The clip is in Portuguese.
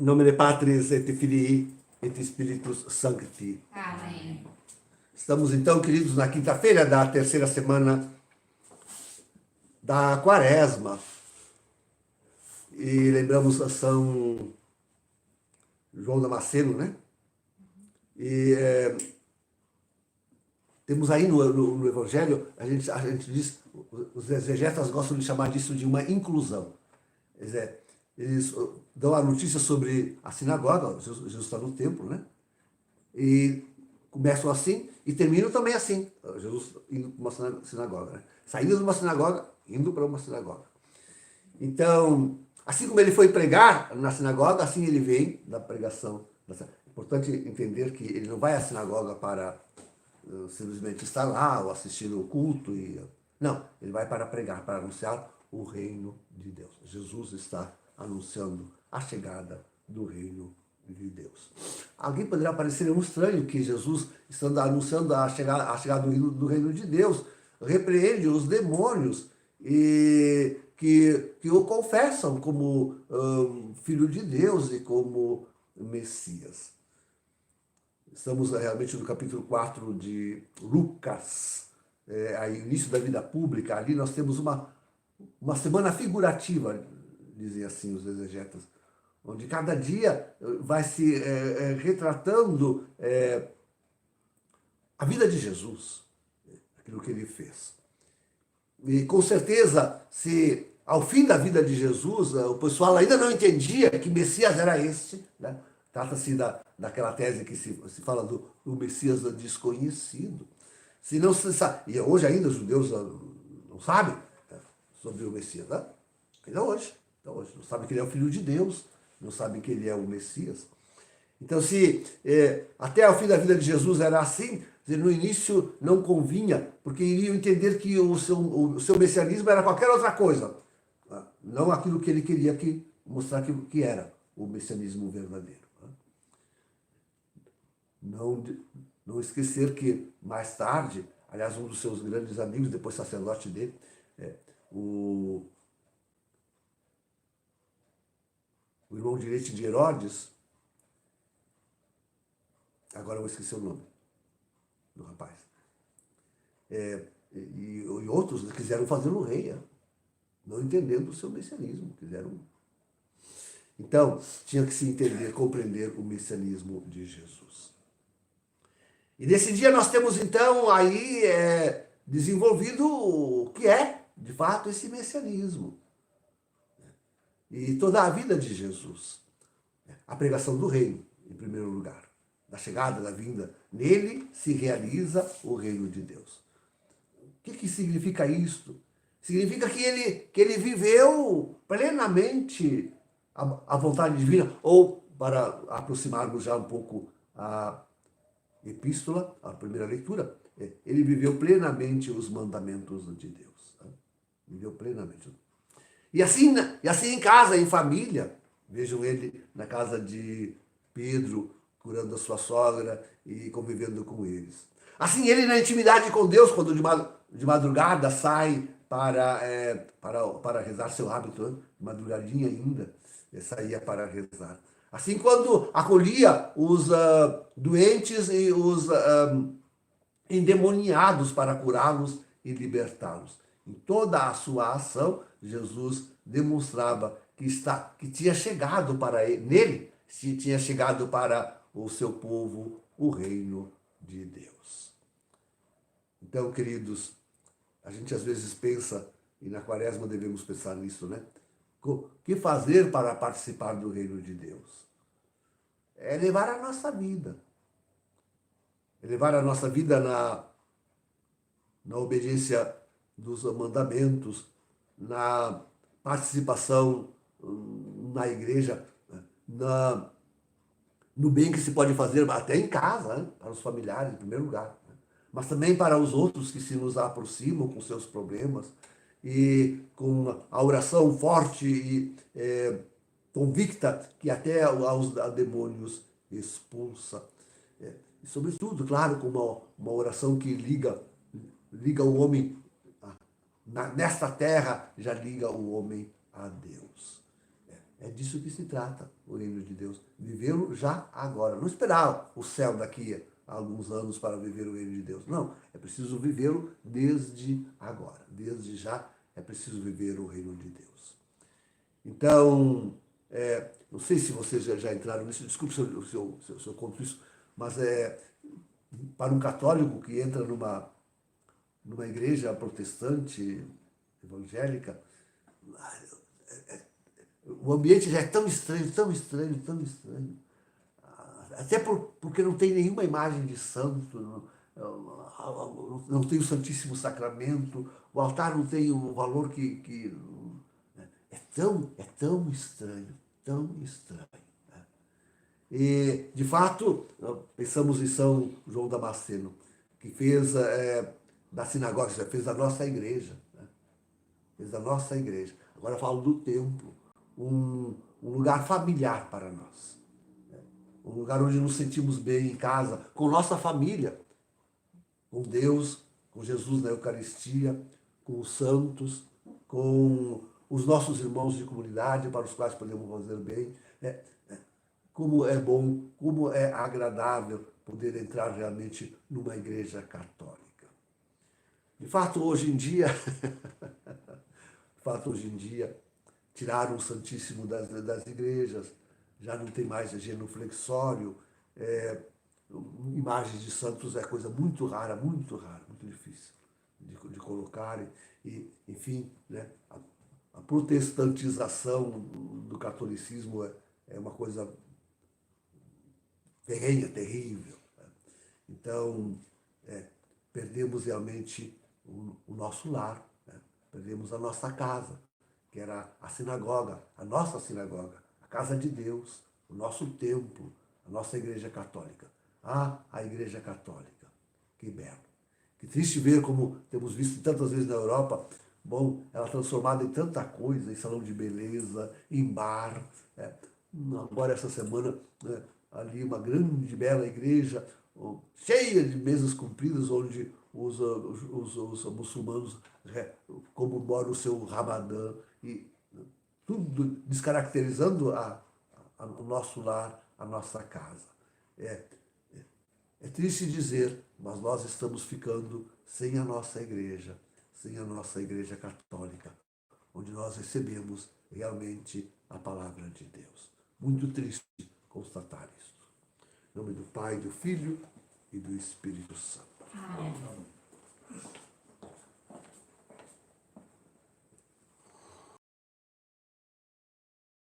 In nomine Patris et Filii et Spiritus Sancti. Amém. Estamos então, queridos, na quinta-feira da terceira semana da Quaresma. E lembramos a São João Damasceno, né? E temos aí no Evangelho, a gente diz, os exegetas gostam de chamar disso de uma inclusão. Quer dizer, eles dão a notícia sobre a sinagoga, Jesus está no templo, né? E começam assim e terminam também assim. Jesus indo para uma sinagoga, né? Saindo de uma sinagoga, indo para uma sinagoga. Então, assim como ele foi pregar na sinagoga, assim ele vem da pregação. É importante entender que ele não vai à sinagoga para simplesmente estar lá ou assistir o culto. Não, ele vai para pregar, para anunciar o reino de Deus. Jesus está anunciando a chegada do reino de Deus. Alguém poderá parecer um estranho que Jesus, estando anunciando a chegada do reino de Deus, repreende os demônios e que o confessam como filho de Deus e como Messias. Estamos realmente no capítulo 4 de Lucas, aí, início da vida pública. Ali nós temos uma semana figurativa, dizem assim os exegetas, onde cada dia vai se retratando a vida de Jesus, aquilo que ele fez. E com certeza, se ao fim da vida de Jesus, o pessoal ainda não entendia que Messias era este, né? Trata-se daquela tese que se fala do Messias desconhecido. Se não se sabe, e hoje ainda os judeus não sabem sobre o Messias, né? Ainda hoje. Não sabem que ele é o Filho de Deus, não sabem que ele é o Messias. Então, se até o fim da vida de Jesus era assim, no início não convinha, porque iriam entender que o seu messianismo era qualquer outra coisa, não aquilo que ele queria mostrar que era o messianismo verdadeiro. Não esquecer que mais tarde, aliás, um dos seus grandes amigos, depois sacerdote dele, o irmão direito de Herodes, agora eu vou esquecer o nome do rapaz, e outros quiseram fazê-lo rei, não entendendo o seu messianismo, Então, tinha que se entender, compreender o messianismo de Jesus. E nesse dia nós temos então aí desenvolvido o que é, de fato, esse messianismo. E toda a vida de Jesus. A pregação do reino, em primeiro lugar. Da chegada, da vinda. Nele se realiza o reino de Deus. O que significa isto? Significa que ele viveu plenamente a vontade divina, ou, para aproximarmos já um pouco a epístola, a primeira leitura, ele viveu plenamente os mandamentos de Deus. Tá? Viveu plenamente. E assim em casa, em família, vejam ele na casa de Pedro, curando a sua sogra e convivendo com eles. Assim ele na intimidade com Deus, quando de madrugada sai para rezar, seu hábito, de madrugadinha ainda, saía para rezar. Assim, quando acolhia os doentes e os endemoniados para curá-los e libertá-los. Em toda a sua ação, Jesus demonstrava que tinha chegado para ele, nele, tinha chegado para o seu povo o reino de Deus. Então, queridos, a gente às vezes pensa, e na Quaresma devemos pensar nisso, né? O que fazer para participar do reino de Deus? É levar a nossa vida. É levar a nossa vida na obediência dos mandamentos, na participação na igreja, no bem que se pode fazer até em casa, né? Para os familiares, em primeiro lugar. Né? Mas também para os outros que se nos aproximam com seus problemas, e com a oração forte e convicta que até aos demônios expulsa. E sobretudo, claro, com uma oração que liga o homem, nesta terra, já liga o homem a Deus. É disso que se trata o reino de Deus. Vivê-lo já agora. Não esperar o céu daqui a alguns anos para viver o reino de Deus. Não, é preciso vivê-lo desde agora. Desde já é preciso viver o reino de Deus. Então, não sei se vocês já entraram nisso, desculpe se eu conto isso, mas para um católico que entra numa igreja protestante, evangélica, o ambiente já é tão estranho, tão estranho, tão estranho. Até porque não tem nenhuma imagem de santo, não tem o Santíssimo Sacramento, o altar não tem o valor que é tão estranho, tão estranho. Né? E, de fato, pensamos em São João Damasceno, que fez da sinagoga, fez da nossa igreja. Né? Fez da nossa igreja. Agora eu falo do templo, um lugar familiar para nós. Né? Um lugar onde nos sentimos bem em casa, com nossa família, com Deus, com Jesus na Eucaristia, com os santos, com os nossos irmãos de comunidade para os quais podemos fazer bem. Como é bom, como é agradável poder entrar realmente numa igreja católica. De fato, hoje em dia, tiraram o Santíssimo das igrejas, já não tem mais genuflexório, imagens de santos é coisa muito rara, muito difícil de colocarem. E, enfim, né, a protestantização do catolicismo é uma coisa ferrenha, terrível. Né? Então, perdemos realmente o nosso lar, né? Perdemos a nossa casa, que era a sinagoga, a nossa sinagoga, a casa de Deus, o nosso templo, a nossa igreja católica. Ah, a igreja católica, que belo. Que triste ver como temos visto tantas vezes na Europa, bom, ela transformada em tanta coisa, em salão de beleza, em bar. Agora, essa semana, ali uma grande, bela igreja, cheia de mesas compridas, onde os muçulmanos comemoram o seu Ramadã, e tudo descaracterizando o nosso lar, a nossa casa. É triste dizer, mas nós estamos ficando sem a nossa igreja católica, onde nós recebemos realmente a palavra de Deus. Muito triste constatar isso. Em nome do Pai, do Filho e do Espírito Santo. Amém.